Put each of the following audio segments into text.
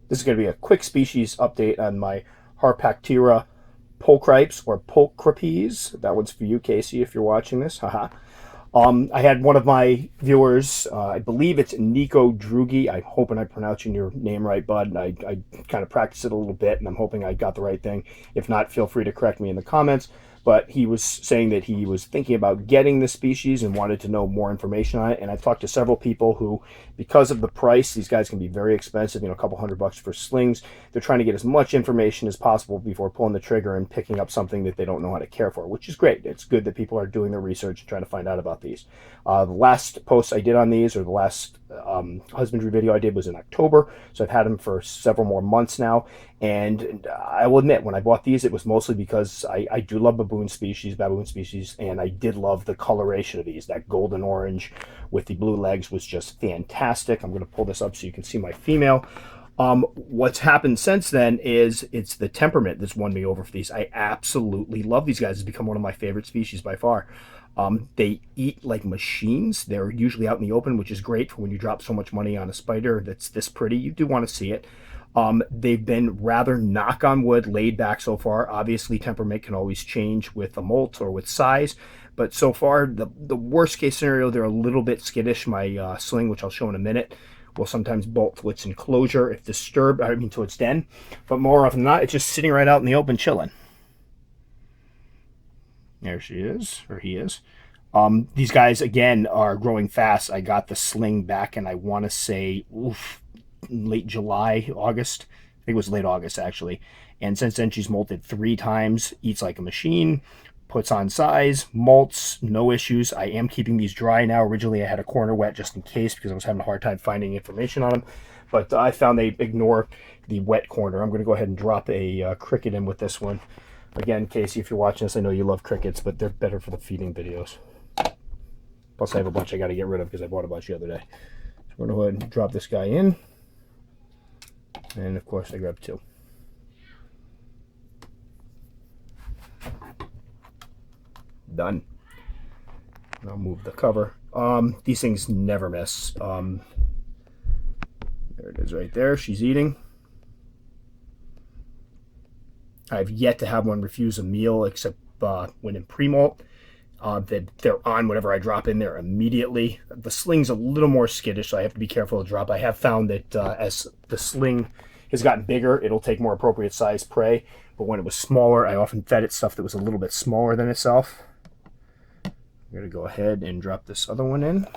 This is going to be a quick species update on my Harpactira pulchripes or pulchripes. That one's for you, Casey, if you're watching this. Haha. I had one of my viewers, I believe it's Nico Drugi. I'm hoping I'm pronouncing your name right, bud. I kind of practiced it a little bit, and I'm hoping I got the right thing. If not, feel free to correct me in the comments. But he was saying that he was thinking about getting the species and wanted to know more information on it. And I've talked to several people who, because of the price, these guys can be very expensive, you know, a couple $100 for slings. They're trying to get as much information as possible before pulling the trigger and picking up something that they don't know how to care for, which is great. It's good that people are doing their research and trying to find out about these. The last post I did on these, or the last husbandry video I did, was in October. So I've had them for several more months now. And I will admit, when I bought these, it was mostly because I do love baboon species, and I did love the coloration of these. That golden orange with the blue legs was just fantastic. I'm going to pull this up so you can see my female. What's happened since then is it's the temperament that's won me over for these. I absolutely love these guys. It's become one of my favorite species by far. They eat like machines. They're usually out in the open, which is great for when you drop so much money on a spider that's this pretty. You do want to see it. They've been rather, knock on wood, laid back so far. Obviously, temperament can always change with a molt or with size, but so far, the worst case scenario, they're a little bit skittish. My sling, which I'll show in a minute, will sometimes bolt to its enclosure if disturbed, I mean to its den, but more often than not, it's just sitting right out in the open chilling. There she is, or he is. These guys, again, are growing fast. I got the sling back, and I want to say, late July, August. I think it was late August, actually. And since then, she's molted 3 times, eats like a machine, puts on size, molts, no issues. I am keeping these dry now. Originally, I had a corner wet just in case because I was having a hard time finding information on them. But I found they ignore the wet corner. I'm going to go ahead and drop a cricket in with this one. Again, Casey, if you're watching this, I know you love crickets, but they're better for the feeding videos. Plus, I have a bunch I got to get rid of because I bought a bunch the other day. So I'm going to go ahead and drop this guy in. And of course, I grabbed 2. Done. I'll move the cover. These things never miss. There it is right there. She's eating. I've yet to have one refuse a meal except when in pre-molt. They're on whatever I drop in there immediately. The sling's a little more skittish, so I have to be careful to drop. I have found that as the sling has gotten bigger, it'll take more appropriate size prey. But when it was smaller, I often fed it stuff that was a little bit smaller than itself. I'm going to go ahead and drop this other one in.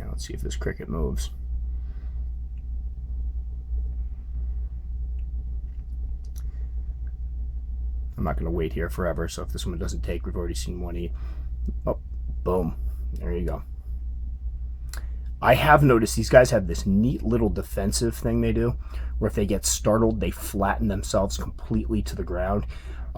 Let's see if this cricket moves. I'm not going to wait here forever, so if this one doesn't take, we've already seen one eat. Oh, boom. There you go. I have noticed these guys have this neat little defensive thing they do, where if they get startled, they flatten themselves completely to the ground.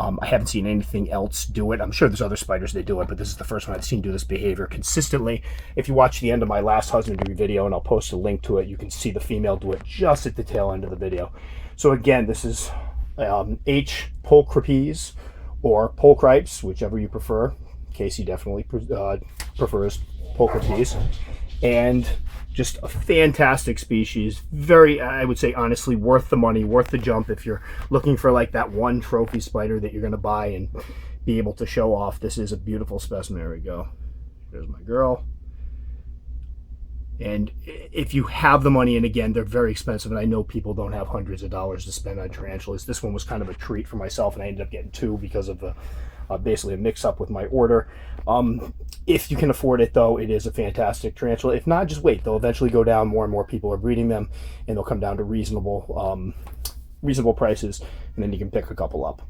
I haven't seen anything else do it. I'm sure there's other spiders that do it, but this is the first one I've seen do this behavior consistently. If you watch the end of my last husbandry video, and I'll post a link to it, you can see the female do it just at the tail end of the video. So again, this is H. pulchripes or pulchripes, whichever you prefer. Casey definitely prefers pulchripes. And just a fantastic species. Very, I would say, honestly, worth the money, worth the jump if you're looking for like that one trophy spider that you're going to buy and be able to show off. This is a beautiful specimen. There we go. There's my girl. And if you have the money, and again, they're very expensive, and I know people don't have hundreds of dollars to spend on tarantulas. This one was kind of a treat for myself, and I ended up getting 2 because of the basically a mix-up with my order. If you can afford it, though, it is a fantastic tarantula. If not, just wait. They'll eventually go down. More and more people are breeding them, and they'll come down to reasonable prices, and then you can pick a couple up.